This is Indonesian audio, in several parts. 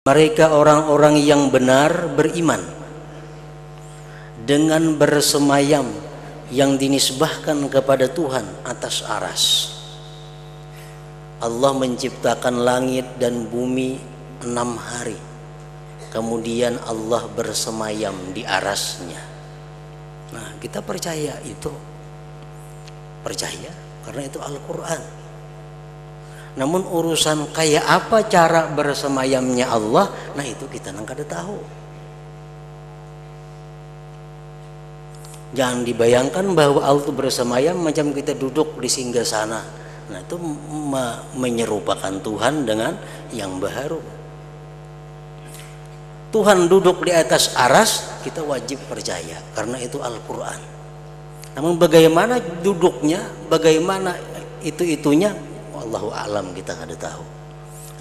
Mereka orang-orang yang benar beriman dengan bersemayam yang dinisbahkan kepada Tuhan atas aras. Allah menciptakan langit dan bumi 6 hari. Kemudian Allah bersemayam di arasnya. Nah, kita percaya itu. Percaya karena itu Al-Quran. Namun urusan kayak apa cara bersemayamnya Allah, nah itu kita nggak ada tahu. Jangan dibayangkan bahwa Allah itu bersemayam macam kita duduk di singgasana. Nah itu menyerupakan Tuhan dengan yang baharu. Tuhan duduk di atas aras, kita wajib percaya karena itu Al-Quran. Namun bagaimana duduknya, bagaimana itunya, wallahu a'lam, kita nggak ada tahu.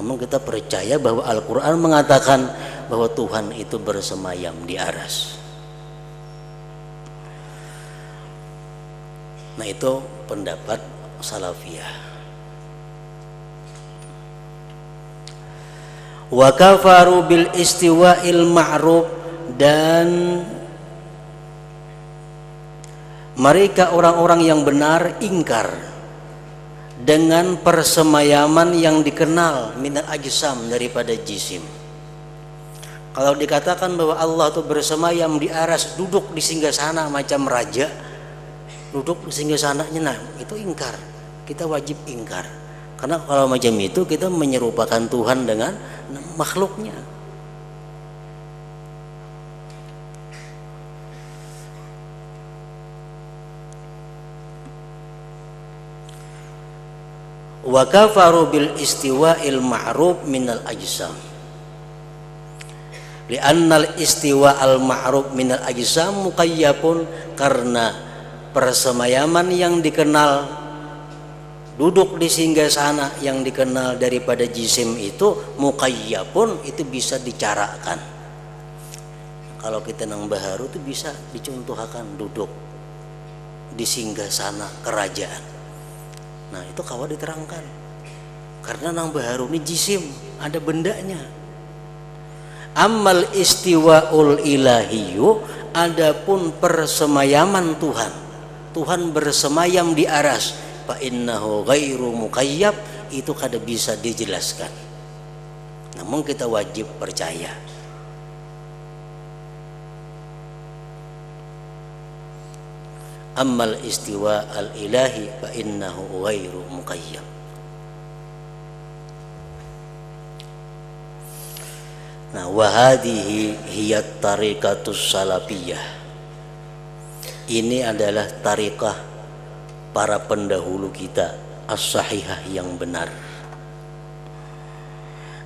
Namun kita percaya bahwa Al-Quran mengatakan bahwa Tuhan itu bersemayam di aras. Nah itu pendapat salafiyah. Wa kafaru bil istiwa'il ma'ruf, dan mereka orang-orang yang benar ingkar dengan persemayaman yang dikenal minal ajsam, daripada jisim. Kalau dikatakan bahwa Allah itu bersemayam di aras, duduk di singgasana macam raja, duduk di singgasananya, nah itu ingkar. Kita wajib ingkar karena kalau macam itu kita menyerupakan Tuhan dengan makhluknya. Wa kafaru bil istiwa'il ma'ruf minal ajsam, li'annal istiwa'al ma'ruf minal ajsam muqayyabun, karena persemayaman yang dikenal, duduk di singgasana yang dikenal daripada jisim itu muqayyabun, itu bisa dicarakan. Kalau kita nang baharu itu bisa dicontohkan duduk di singgasana kerajaan. Nah itu kawa diterangkan karena nang baharu ini jisim, ada bendanya. Amal istiwaul ilahiyu, adapun persemayaman Tuhan, Tuhan bersemayam di aras, fa innahu ghairu muqayyab, itu kada bisa dijelaskan. Namun kita wajib percaya. Ammal istiwa al-ilahi fa innahu ghairu muqayyab. Nah, wa hadhihi hiya tariqatus salafiyah. Ini adalah tariqah para pendahulu kita as-sahihah, yang benar.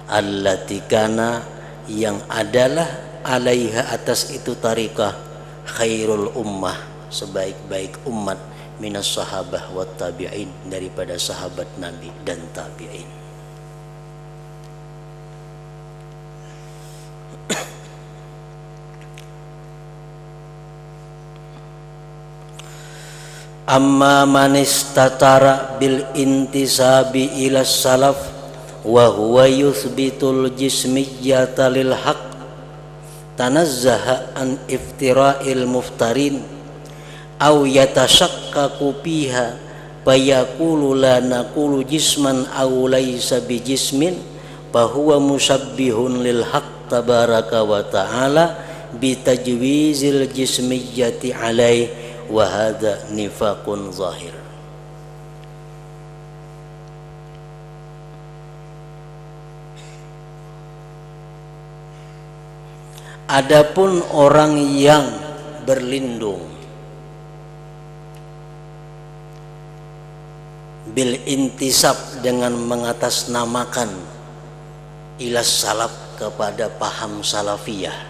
Allati kana, yang adalah alaiha, atas itu tariqah, khairul ummah, sebaik-baik umat, minas sahabah wa tabi'in, daripada sahabat Nabi dan tabi'in. Amma man istatara bil intisabi ila salaf wa huwa yuthbitul jismiyyata lil haqq, tanazzaha an iftira'il muftarin aw yatashakkaku fiha fayaqulu la naqulu jisman aw laysa bijismin fahuwa musabbihun lil haqq tabaraka wa ta'ala bitajwizil jismiyyati alaih, wa hadha nifaqun zahir. Adapun orang yang berlindung bil intisab, dengan mengatasnamakan ilas salaf, kepada paham salafiyah.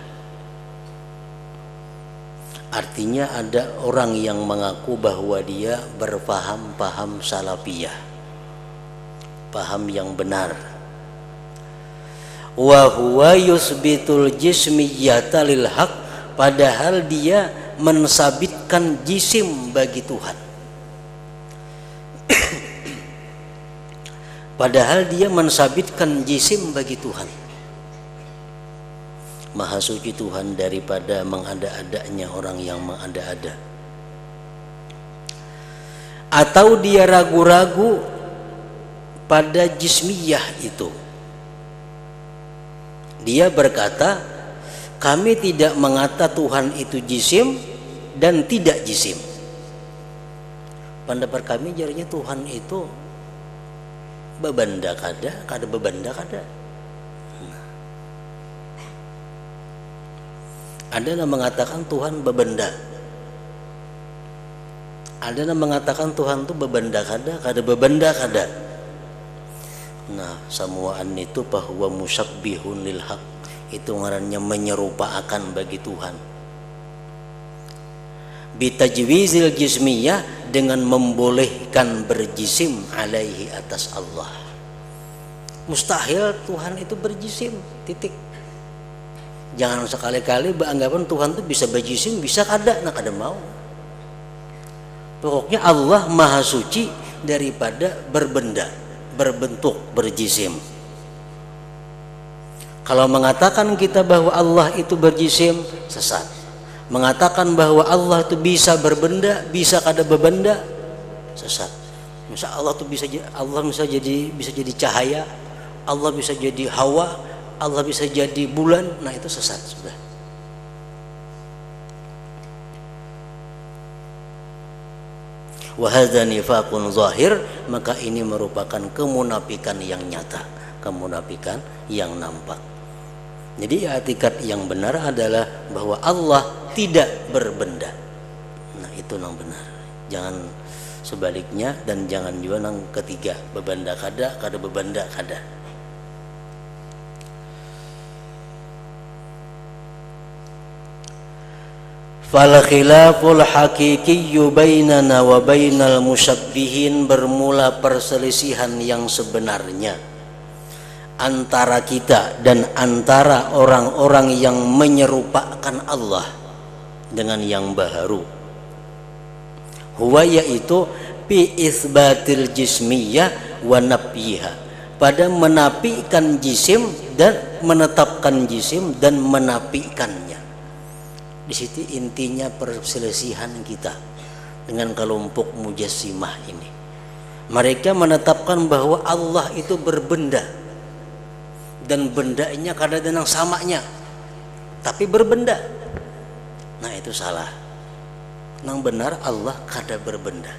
Artinya ada orang yang mengaku bahwa dia berpaham salafiyah, paham yang benar. Wa huwa yusbitul jismiyyata lil haq, padahal dia mensabitkan jisim bagi Tuhan. Padahal dia mensabitkan jisim bagi Tuhan. Maha suci Tuhan daripada mengada-adanya orang yang mengada-ada. Atau dia ragu-ragu pada jismiyah itu. Dia berkata, kami tidak mengata Tuhan itu jisim dan tidak jisim. Pendapat kami jadinya Tuhan itu bebenda kada bebenda kada. Ada yang mengatakan Tuhan bebenda. Ada yang mengatakan Tuhan itu bebenda kada bebenda kada. Nah, samuaan itu bahwa musyabbihun lil haq, itu ngarannya menyerupakan bagi Tuhan. Bitajwizil jismiyah, dengan membolehkan berjisim alaihi atas Allah. Mustahil Tuhan itu berjisim, titik. Jangan sekali-kali beranggapan Tuhan itu bisa berjisim, bisa kada, nah kada mau. Pokoknya Allah maha suci daripada berbenda, berbentuk, berjisim. Kalau mengatakan kita bahwa Allah itu berjisim, sesat. Mengatakan bahwa Allah itu bisa berbenda, bisa kada berbenda, sesat. Misal Allah itu bisa jadi cahaya, Allah bisa jadi hawa, Allah bisa jadi bulan, nah itu sesat sudah. Wa hadza nifaqun zahir, maka ini merupakan kemunafikan yang nyata, kemunafikan yang nampak. Jadi i'tikad yang benar adalah bahwa Allah tidak berbenda. Nah, itu yang benar. Jangan sebaliknya, dan jangan juga yang ketiga, bebenda kada bebenda kada. Fal khilaful haqiqiyyu bainana wa bainal musyabbihin, bermula perselisihan yang sebenarnya antara kita dan antara orang-orang yang menyerupakan Allah dengan yang baharu. Huwa, yaitu bi isbatil jismiyah wa nafyiha, pada menafikan jisim dan menetapkan jisim dan menafikannya. Di situ intinya perselisihan kita dengan kelompok mujassimah ini. Mereka menetapkan bahwa Allah itu berbenda dan bendanya kada ada yang samanya, tapi berbenda. Nah, itu salah. Yang benar Allah kada berbenda.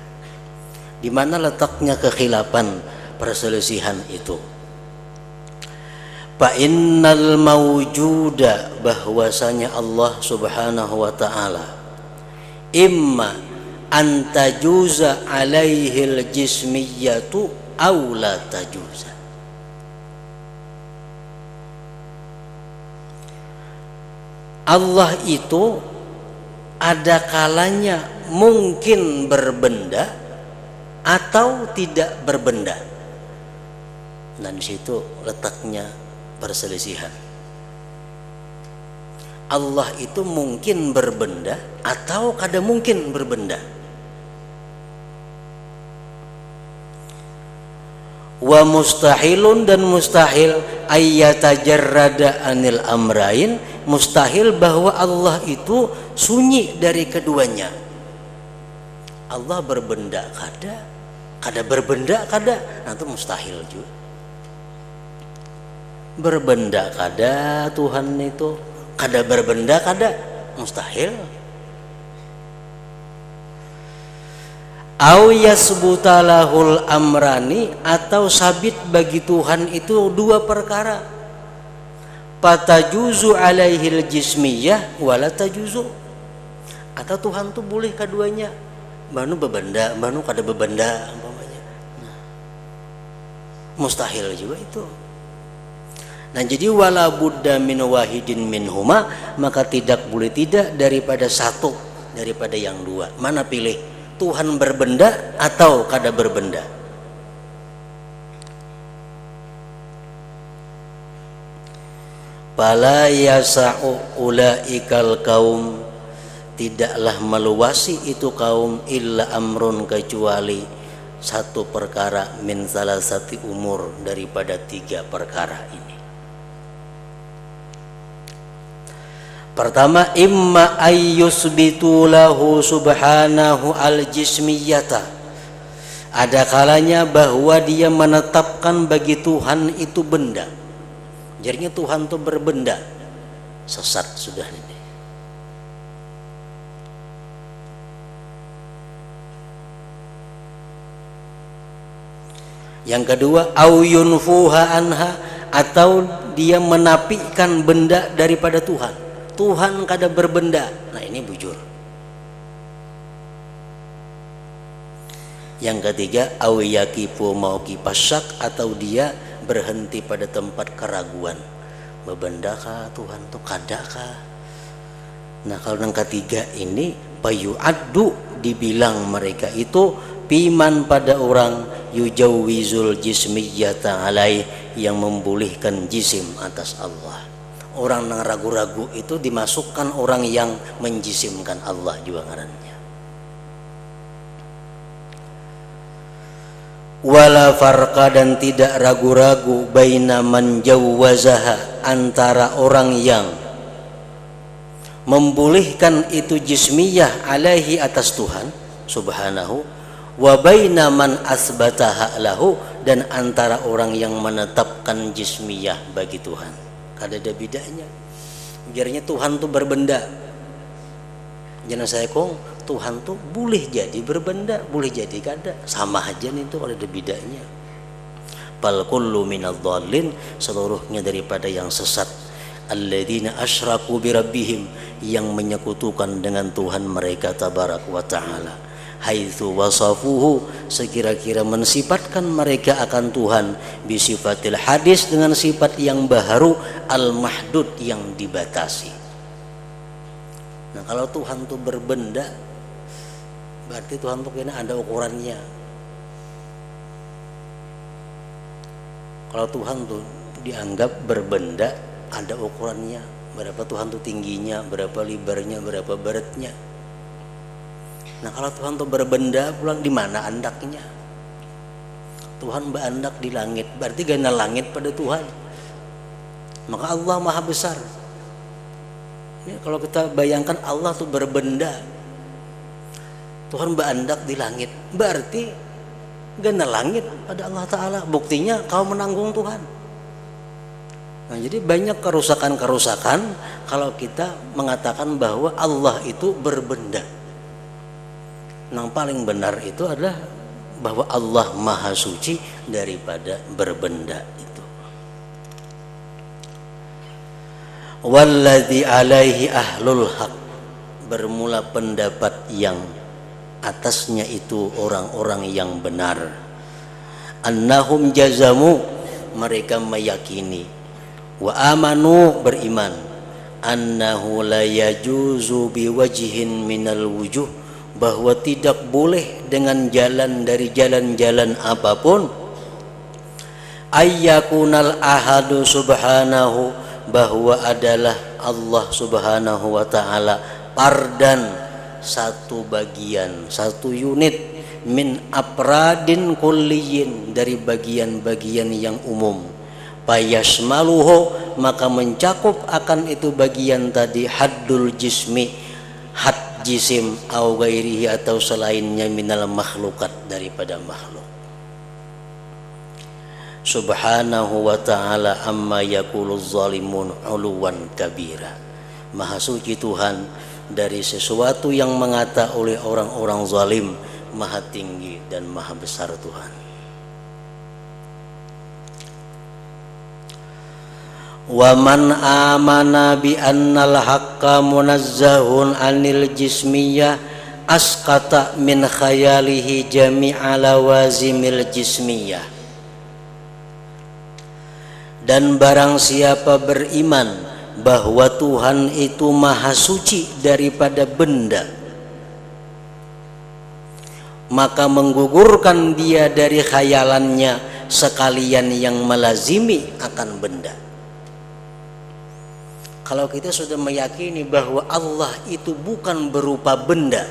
Di mana letaknya kekhilafan perselisihan itu? Fa innal mawjuda, bahwasanya Allah subhanahu wa ta'ala imma antajuza alaihil jismiyatu aw la tajuza. Allah itu ada kalanya mungkin berbenda atau tidak berbenda. Dan di situ letaknya perselisihan. Allah itu mungkin berbenda atau kada mungkin berbenda. Wa mustahilun, dan mustahil ayyatajarrada anil amrain, mustahil bahwa Allah itu sunyi dari keduanya. Allah berbenda kada berbenda kada, nah itu mustahil juga. Berbenda kada Tuhan itu, kada berbenda kada, mustahil. Au yasbutalahul amrani, atau sabit bagi Tuhan itu dua perkara. Patajuzu alaihil jismiyah wala tajuzu, atau Tuhan tuh boleh keduanya, banu bebenda banu kada bebenda umpamanya. Nah, mustahil juga itu. Nah, jadi wala budda min wahidin minhuma, maka tidak boleh tidak daripada satu daripada yang dua. Mana pilih? Tuhan berbenda atau kada berbenda? Fala yasa'u ulaikal kaum, tidaklah meluasi itu kaum, illa amrun, kecuali satu perkara, min salasati umur, daripada tiga perkara ini. Pertama, imma ayyusbitu lahu subhanahu al-jismiyata. Ada kalanya bahwa dia menetapkan bagi Tuhan itu benda. Jadinya Tuhan itu berbenda. Sesat sudah ini. Yang kedua, au yunfuha anha, atau dia menafikan benda daripada Tuhan. Tuhan kada berbenda. Nah, ini bujur. Yang ketiga, au yaqifu mauqifasyak, atau dia berhenti pada tempat keraguan. Bebendakah Tuhan tuh kadakah? Nah, kalau yang ketiga ini payu'addu, dibilang mereka itu piman pada orang yujawwizul jismiyata alaih, yang membolehkan jisim atas Allah. Orang yang ragu-ragu itu dimasukkan orang yang menjisimkan Allah juga ngarannya. Wala farqa, dan tidak ragu-ragu, baina man jawwazaha, antara orang yang membolehkan itu jismiyah alaihi, atas Tuhan subhanahu, wa baina man asbataha lahu, dan antara orang yang menetapkan jismiyah bagi Tuhan. Kada ada bedanya. Biarnya Tuhan tuh berbenda. Jangan saya kong, Tuhan tuh boleh jadi berbenda, boleh jadi kada. Sama aja nih tuh, ada bedanya. Bal kullu minadh-dhallin, seluruhnya daripada yang sesat. Alladzina asyraku bi rabbihim, yang menyekutukan dengan Tuhan mereka tabarak wa taala. Haitsu wasafuhu, sekira-kira mensifatkan mereka akan Tuhan bisifatil hadis, dengan sifat yang baharu, al-mahdud, yang dibatasi. Nah, kalau Tuhan itu berbenda, berarti Tuhan itu kena ada ukurannya. Kalau Tuhan tuh dianggap berbenda, ada ukurannya. Berapa Tuhan tuh tingginya, berapa lebarnya, berapa beratnya. Nah, kalau Tuhan itu berbenda, pulang di mana andaknya? Tuhan berandak di langit, berarti gana langit pada Tuhan. Maka Allah maha besar. Ya, kalau kita bayangkan Allah itu berbenda, Tuhan berandak di langit, berarti gana langit pada Allah Ta'ala. Buktinya kau menanggung Tuhan. Nah, jadi banyak kerusakan-kerusakan kalau kita mengatakan bahwa Allah itu berbenda. Yang paling benar itu adalah bahwa Allah maha suci daripada berbenda itu. Walladzi alaihi ahlul haq, bermula pendapat yang atasnya itu orang-orang yang benar. Annahum jazamu, mereka meyakini, wa amanu, beriman, annahu la yajuzu biwajhin minal wujuh, bahwa tidak boleh dengan jalan dari jalan-jalan apapun, ayyakunal ahadu subhanahu, bahwa adalah Allah subhanahu wa ta'ala pardan, satu bagian, satu unit, min afradin kulliyin, dari bagian-bagian yang umum, payasmaluhu, maka mencakup akan itu bagian tadi haddul jismi, had jisim, au gairihi, atau selainnya, minal makhlukat, daripada makhluk. Subhanahu wa ta'ala amma yaquluz zalimun uluwan kabira, maha suci Tuhan dari sesuatu yang mengata oleh orang-orang zalim, maha tinggi dan maha besar Tuhan. Wa man amana bi annal haqqa munazzahun anil jismiyah asqata min khayalihi jami'a lawazimil jismiyah, dan barang siapa beriman bahwa Tuhan itu maha suci daripada benda, maka menggugurkan dia dari khayalannya sekalian yang melazimi akan benda. Kalau kita sudah meyakini bahwa Allah itu bukan berupa benda,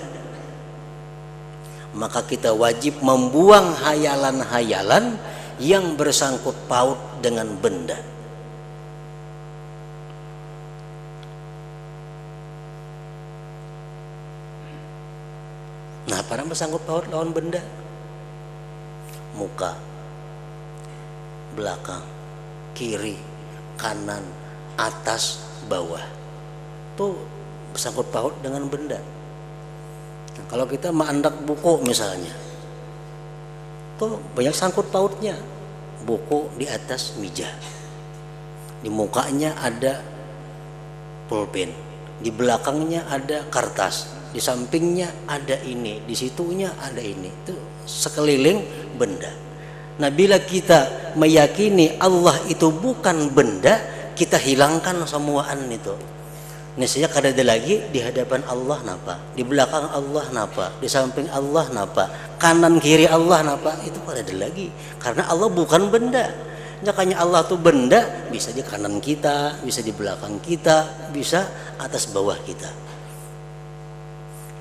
maka kita wajib membuang hayalan-hayalan yang bersangkut paut dengan benda. Nah, para bersangkut paut lawan benda, muka, belakang, kiri, kanan, atas, bawah, tuh bersangkut paut dengan benda. Nah, kalau kita mengandak buku misalnya, tuh banyak sangkut pautnya. Buku di atas meja, di mukanya ada pulpen, di belakangnya ada kertas, di sampingnya ada ini, di situnya ada ini. Itu sekeliling benda. Nah, bila kita meyakini Allah itu bukan benda, kita hilangkan semuaan itu. Niscaya kada ada lagi di hadapan Allah napa, di belakang Allah napa, di samping Allah napa, kanan kiri Allah napa, itu kada ada lagi. Karena Allah bukan benda. Makanya Allah tuh benda, bisa di kanan kita, bisa di belakang kita, bisa atas bawah kita.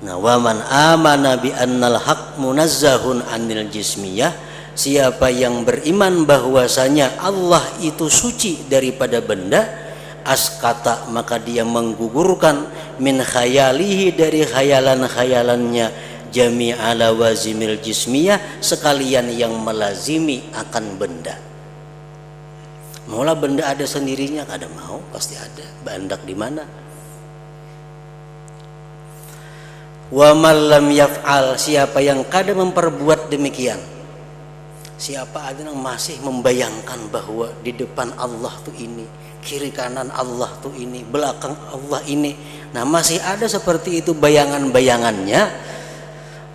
Nah, wa man amana bi annal haq munazzahun anil jismiyah, siapa yang beriman bahwasanya Allah itu suci daripada benda, askata maka dia menggugurkan min khayalihi dari khayalan-khayalannya jami'al lawazimil jismiyah, sekalian yang melazimi akan benda. Mula benda ada sendirinya, kada mau, pasti ada. Bandak di mana? Wa man lam yaf'al, siapa yang kada memperbuat demikian, siapa ada yang masih membayangkan bahwa di depan Allah tuh ini, kiri kanan Allah tuh ini, belakang Allah ini, nah masih ada seperti itu bayangan-bayangannya,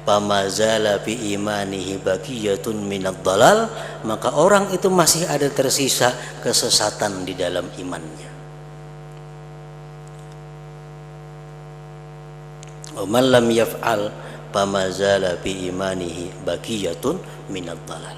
pamazala bi imanihi baqiyatun minad dalal, maka orang itu masih ada tersisa kesesatan di dalam imannya. Wa man lam yaf'al pamazala bi imanihi baqiyatun minad dalal.